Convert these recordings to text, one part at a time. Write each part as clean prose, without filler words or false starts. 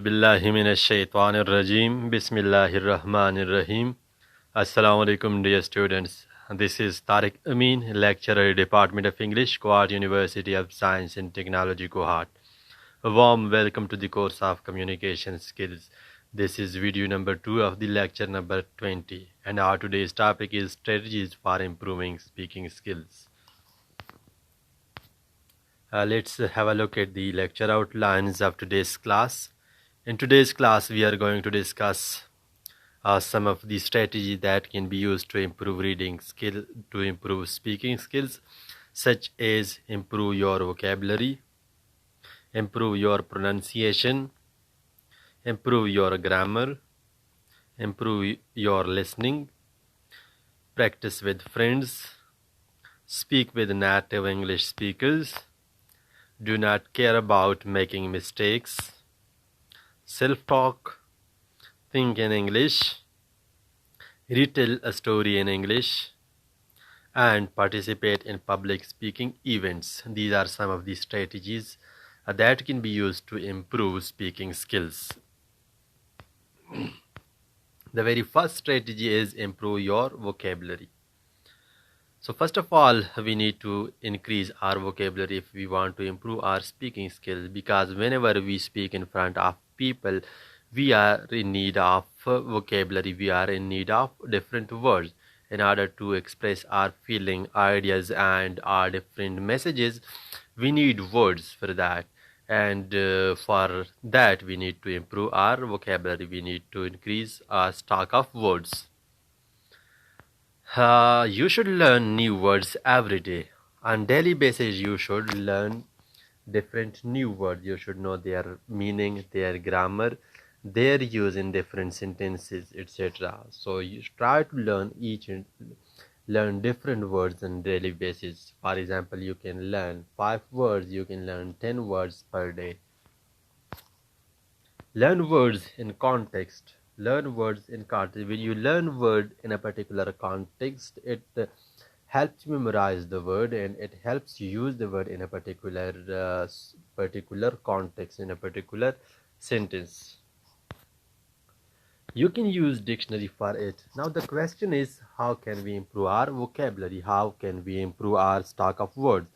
billahi minash shaitanir rajim. Bismillahir rahmanir rahim. Assalamu alaikum, dear students. This is Tariq Amin, lecturer, Department of English, Quad University of Science and Technology, Kohat. A warm welcome to the course of Communication Skills. This is video number 2 of the lecture number 20, and our today's topic is strategies for improving speaking skills. Let's have a look at the lecture outlines of today's class. In today's class, we are going to discuss some of the strategies that can be used to improve reading skill, to improve speaking skills, such as improve your vocabulary, improve your pronunciation, improve your grammar, improve your listening, practice with friends, speak with native English speakers, do not care about making mistakes, self-talk, think in English, retell a story in English, and participate in public speaking events. These are some of the strategies that can be used to improve speaking skills. The very first strategy is improve your vocabulary. So first of all, we need to increase our vocabulary if we want to improve our speaking skills, because whenever we speak in front of people, we are in need of vocabulary, we are in need of different words in order to express our feeling, ideas, and our different messages. We need words for that, and for that we need to improve our vocabulary. We need to increase our stock of words. You should learn new words every day. On daily basis, you should learn different new words. You should know their meaning, their grammar, their use in different sentences, etc. So you try to learn different words on daily basis. For example, you can learn 5 words, you can learn 10 words per day. Learn words in context. Learn words in context. When you learn word in a particular context, it helps you memorize the word, and it helps you use the word in a particular context, in a particular sentence. You can use dictionary for it. Now the question is, how can we improve our vocabulary? How can we improve our stock of words?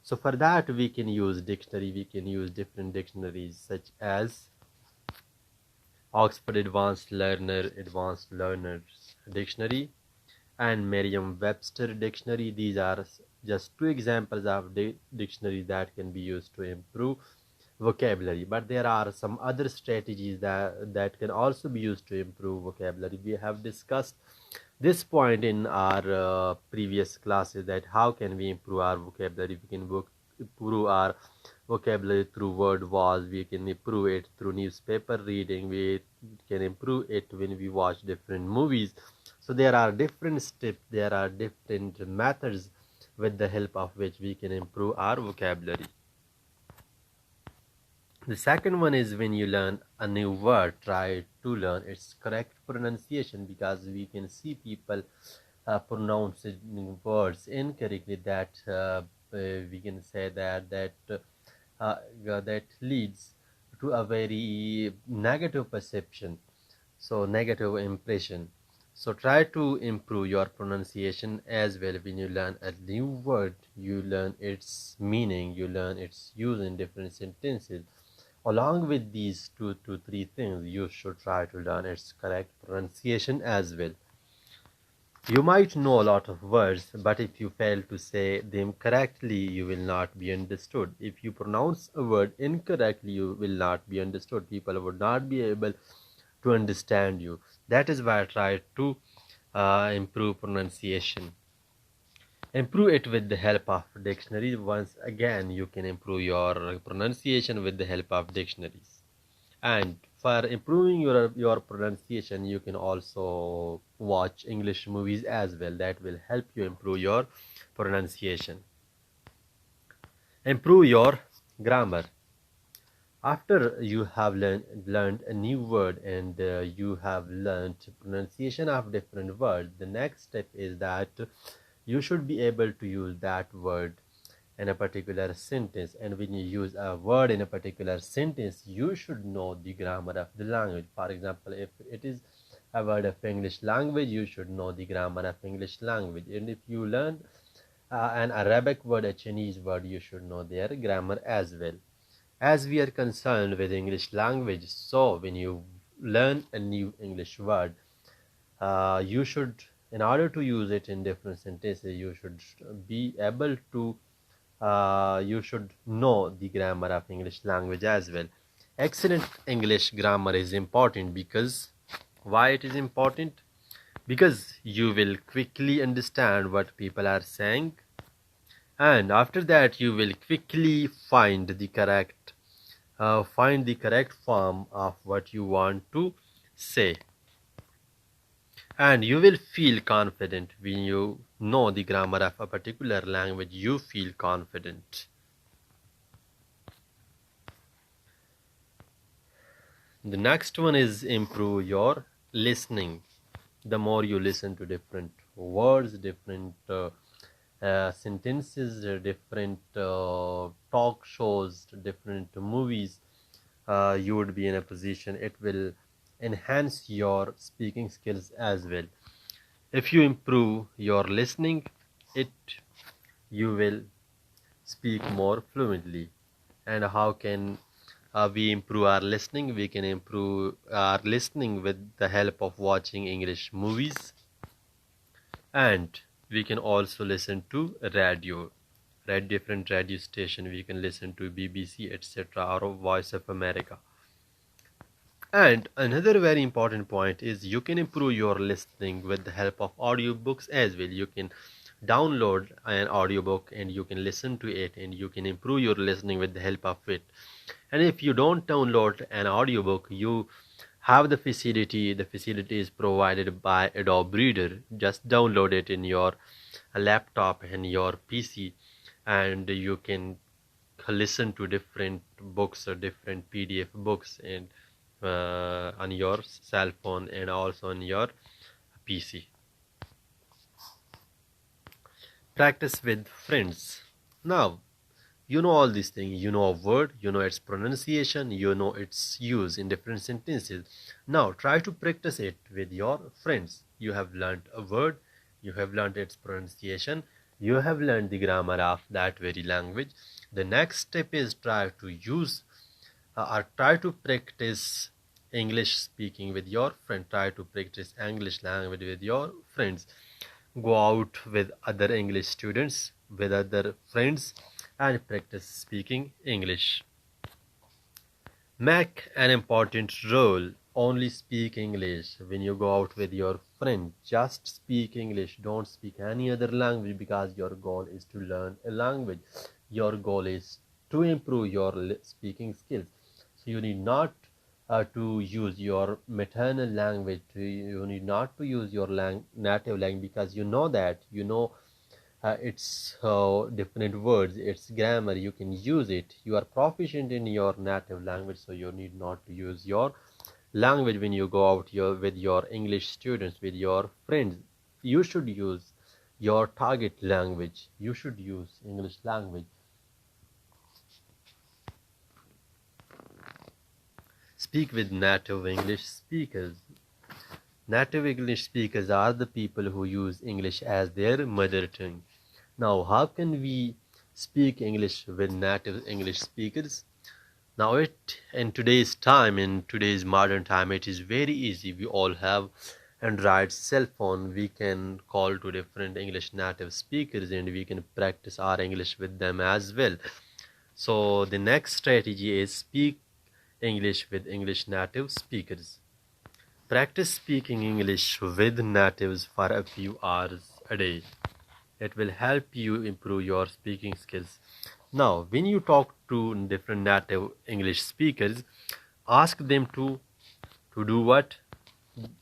So for that, we can use dictionary. We can use different dictionaries such as Oxford Advanced Learners Dictionary and Merriam-Webster Dictionary. These are just 2 examples of dictionaries that can be used to improve vocabulary, but there are some other strategies that can also be used to improve vocabulary. We have discussed this point in our previous classes, that how can we improve our vocabulary. We can improve our vocabulary through word walls, we can improve it through newspaper reading, we can improve it when we watch different movies. So there are different steps, there are different methods with the help of which we can improve our vocabulary. The second one is, when you learn a new word, try to learn its correct pronunciation, because we can see people pronouncing words incorrectly, that we can say that leads to a very negative perception, so negative impression. So try to improve your pronunciation as well. When you learn a new word, you learn its meaning, you learn its use in different sentences. Along with these 2 to 3 things, you should try to learn its correct pronunciation as well. You might know a lot of words, but if you fail to say them correctly, you will not be understood. If you pronounce a word incorrectly, you will not be understood. People would not be able to understand you. That is why I try to improve pronunciation. Improve it with the help of dictionaries. Once again, you can improve your pronunciation with the help of dictionaries. And for improving your pronunciation, you can also watch English movies as well. That will help you improve your pronunciation. Improve your grammar. After you have learned a new word, and you have learned pronunciation of different words, the next step is that you should be able to use that word in a particular sentence, and when you use a word in a particular sentence, you should know the grammar of the language. For example, if it is a word of English language, you should know the grammar of English language. And if you learn an Arabic word, a Chinese word, you should know their grammar as well. As we are concerned with English language, so when you learn a new English word, you should, in order to use it in different sentences, you should be able to, you should know the grammar of English language as well. Excellent English grammar is important because, why it is important? Because you will quickly understand what people are saying, and after that you will quickly find the correct form of what you want to say, and you will feel confident. When you know the grammar of a particular language, you feel confident. The next one is improve your listening. The more you listen to different words, different sentences, different talk shows, different movies, you would be in a position, it will enhance your speaking skills as well. If you improve your listening, it you will speak more fluently. And how can we improve our listening? We can improve our listening with the help of watching English movies, and we can also listen to radio, different radio station. We can listen to BBC, etc., or Voice of America. And another very important point is you can improve your listening with the help of audiobooks as well. You can download an audiobook and you can listen to it, and you can improve your listening with the help of it. And if you don't download an audiobook, you have the facility is provided by Adobe Reader. Just download it in your laptop and your PC, and you can listen to different books or different PDF books, and on your cell phone and also on your PC. Practice with friends. Now, you know all these things. You know a word, you know its pronunciation, you know its use in different sentences. Now, try to practice it with your friends. You have learned a word, you have learned its pronunciation, you have learned the grammar of that very language. The next step is try to use or try to practice English speaking with your friend. Try to practice English language with your friends. Go out with other English students, with other friends, and practice speaking English. Make an important role. Only speak English when you go out with your friend. Just speak English. Don't speak any other language, because your goal is to learn a language. Your goal is to improve your speaking skills. So you need not to use your maternal language. You need not to use your native language, because you know that, it's different words, its grammar, you can use it. You are proficient in your native language, so you need not to use your language when you go out with your English students, with your friends. You should use your target language. You should use English language. Speak with native English speakers. Native English speakers are the people who use English as their mother tongue. Now, how can we speak English with native English speakers? Now, in today's time, in today's modern time, it is very easy. We all have Android cell phone. We can call to different English native speakers, and we can practice our English with them as well. So the next strategy is speak English with English native speakers. Practice speaking English with natives for a few hours a day. It will help you improve your speaking skills. Now, when you talk to different native English speakers, ask them to do what?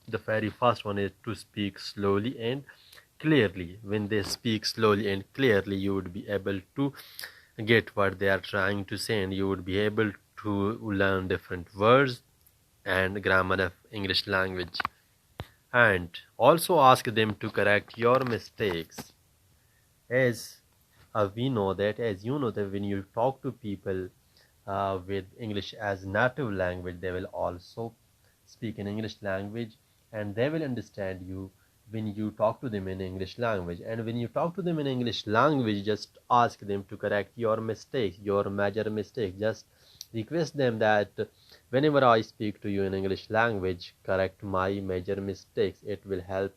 The very first one is to speak slowly and clearly. When they speak slowly and clearly, you would be able to get what they are trying to say, and you would be able to learn different words and grammar of English language. And also ask them to correct your mistakes. As We know that, as you know, that when you talk to people with English as native language, they will also speak in English language, and they will understand you when you talk to them in English language. And when you talk to them in English language, just ask them to correct your mistakes, your major mistake. Just request them that whenever I speak to you in English language, correct my major mistakes. It will help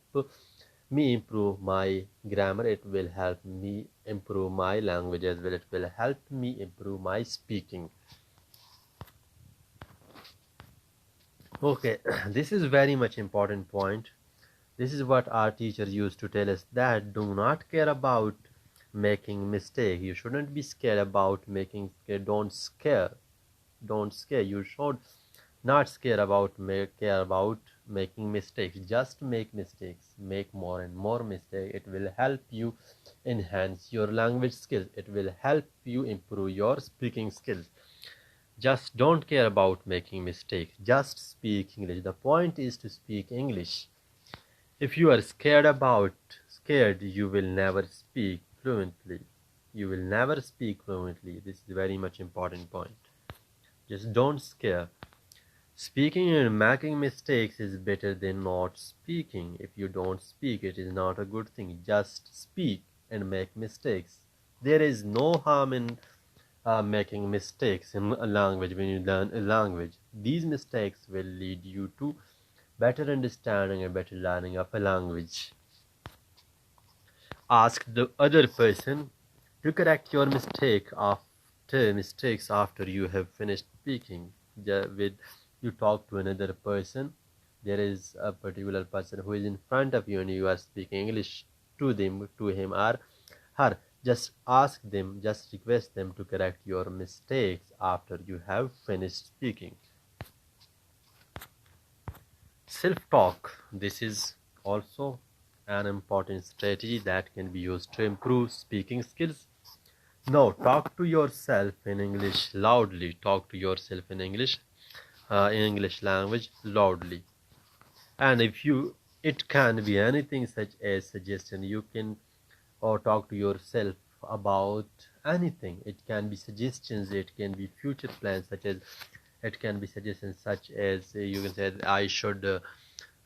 me improve my grammar. It will help me improve my language as well. It will help me improve my speaking. Okay, this is very much important point. This is what our teachers used to tell us, that do not care about making mistake. You shouldn't be scared about making. Don't scare. You should not care about making mistakes. Just make mistakes. Make more and more mistakes. It will help you enhance your language skills. It will help you improve your speaking skills. Just don't care about making mistakes. Just speak English. The point is to speak English. If you are scared, you will never speak fluently. You will never speak fluently. This is a very much important point. Just don't scare. Speaking and making mistakes is better than not speaking. If you don't speak, it is not a good thing. Just speak and make mistakes. There is no harm in making mistakes in a language when you learn a language. These mistakes will lead you to better understanding and better learning of a language. Ask the other person to correct your mistakes after you have finished speaking. With you talk to another person, there is a particular person who is in front of you and you are speaking English to him or her. Just ask them, just request them to correct your mistakes after you have finished speaking. Self-talk. This is also an important strategy that can be used to improve speaking skills. Now, talk to yourself in English loudly. Talk to yourself in English language loudly. And it can be anything such as suggestion. You can or talk to yourself about anything. It can be suggestions. It can be future plans, such as it can be suggestions such as you can say, I should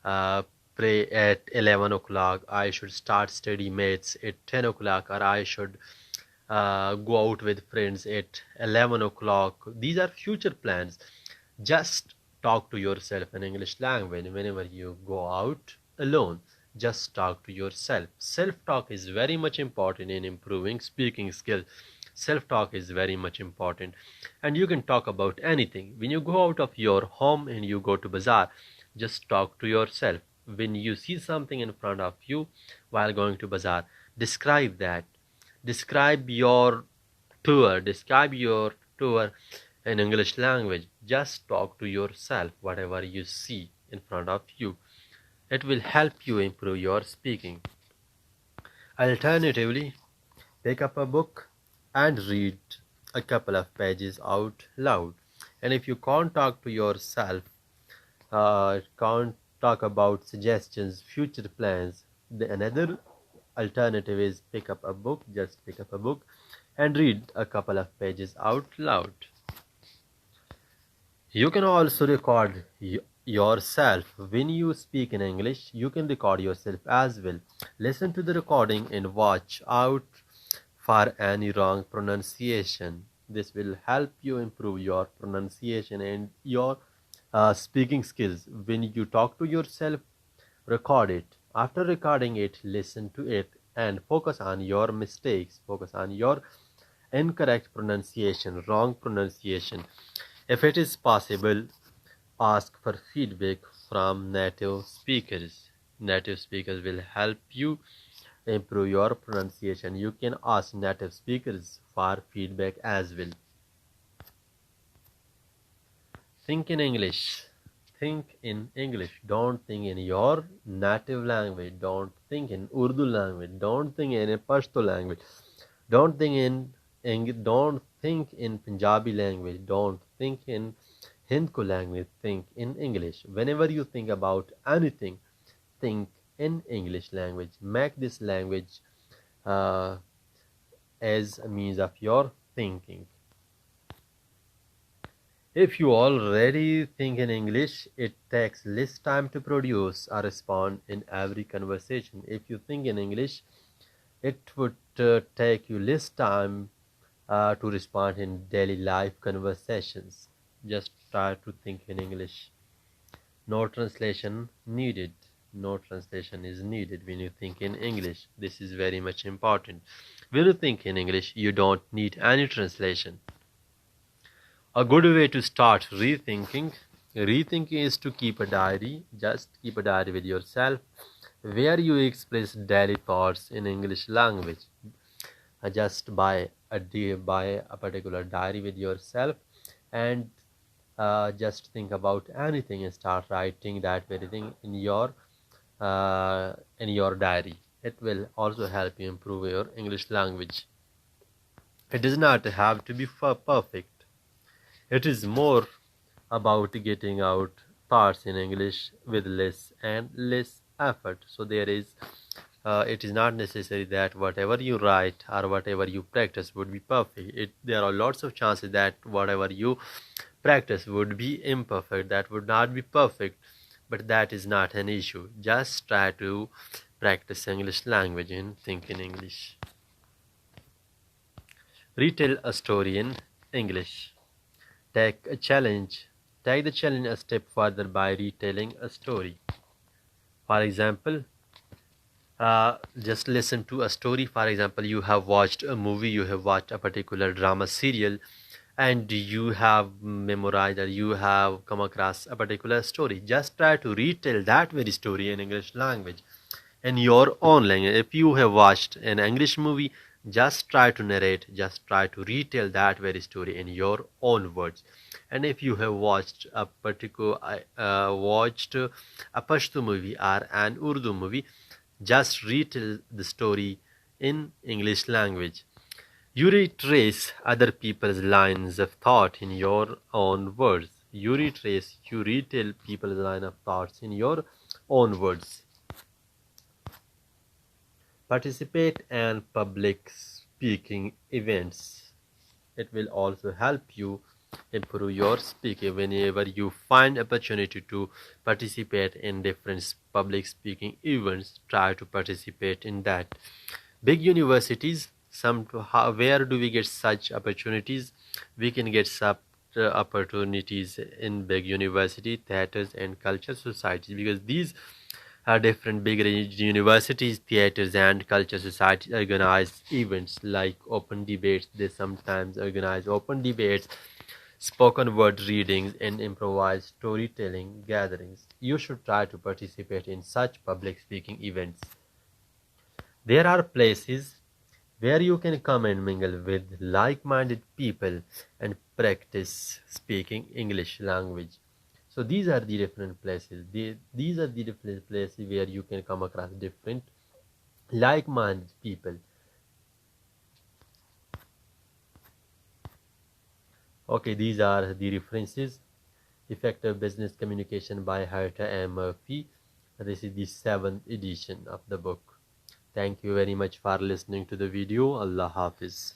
pray at 11 o'clock. I should start study maths at 10 o'clock, or I should go out with friends at 11 o'clock. These are future plans. Just talk to yourself in English language whenever you go out alone. Just talk to yourself. Self-talk is very much important in improving speaking skills. Self-talk is very much important, and you can talk about anything. When you go out of your home and you go to bazaar, just talk to yourself. When you see something in front of you while going to bazaar, describe that. Describe your tour in English language. Just talk to yourself whatever you see in front of you. It will help you improve your speaking. Alternatively, pick up a book and read a couple of pages out loud. And if you can't talk to yourself, can't talk about suggestions, future plans, another alternative is pick up a book. Just pick up a book and read a couple of pages out loud. You can also record yourself when you speak in English. You can record yourself as well. Listen to the recording and watch out for any wrong pronunciation. This will help you improve your pronunciation and your speaking skills. When you talk to yourself, record it. After recording it, listen to it and focus on your mistakes. Focus on your incorrect pronunciation, wrong pronunciation. If it is possible, ask for feedback from native speakers. Native speakers will help you improve your pronunciation. You can ask native speakers for feedback as well. Think in English. Think in English. Don't think in your native language. Don't think in Urdu language. Don't think in Pashto language. Don't think in Punjabi language. Don't think in Hindi language. Think in English. Whenever you think about anything, think in English language. Make this language as a means of your thinking. If you already think in English, it takes less time to produce or respond in every conversation. If you think in English, it would take you less time to respond in daily life conversations. Just try to think in English. No translation needed. No translation is needed when you think in English. This is very much important. When you think in English, you don't need any translation. A good way to start rethinking is to keep a diary. Just keep a diary with yourself where you express daily thoughts in English language. Just buy a particular diary with yourself and just think about anything and start writing that very thing in your diary. It will also help you improve your English language. It does not have to be perfect. It is more about getting out thoughts in English with less and less effort. So it is not necessary that whatever you write or whatever you practice would be perfect. There are lots of chances that whatever you practice would be imperfect, that would not be perfect, but that is not an issue. Just try to practice English language and think in English. Retell a story in English. Take the challenge a step further by retelling a story. For example, just listen to a story. For example, you have watched a movie, you have watched a particular drama serial, and you have memorized or you have come across a particular story. Just try to retell that very story in English language in your own language. If you have watched an English movie, just try to retell that very story in your own words. And if you have watched a Pashto movie or an Urdu movie, just retell the story in English language. You retrace other people's lines of thought in your own words. You retell people's line of thoughts in your own words. Participate in public speaking events. It will also help you improve your speaking. Whenever you find opportunity to participate in different public speaking events, try to participate in that. Big universities, where do we get such opportunities? We can get such opportunities in big university, theaters and culture societies, because these are different big universities, theaters and culture societies organize events like open debates. They sometimes organize open debates, spoken word readings and improvised storytelling gatherings. You should try to participate in such public speaking events. There are places where you can come and mingle with like-minded people and practice speaking English language. So these are the different places. These are the different places where you can come across different like-minded people. Okay, these are the references. Effective Business Communication by Herta M. Murphy. This is the 7th edition of the book. Thank you very much for listening to the video. Allah Hafiz.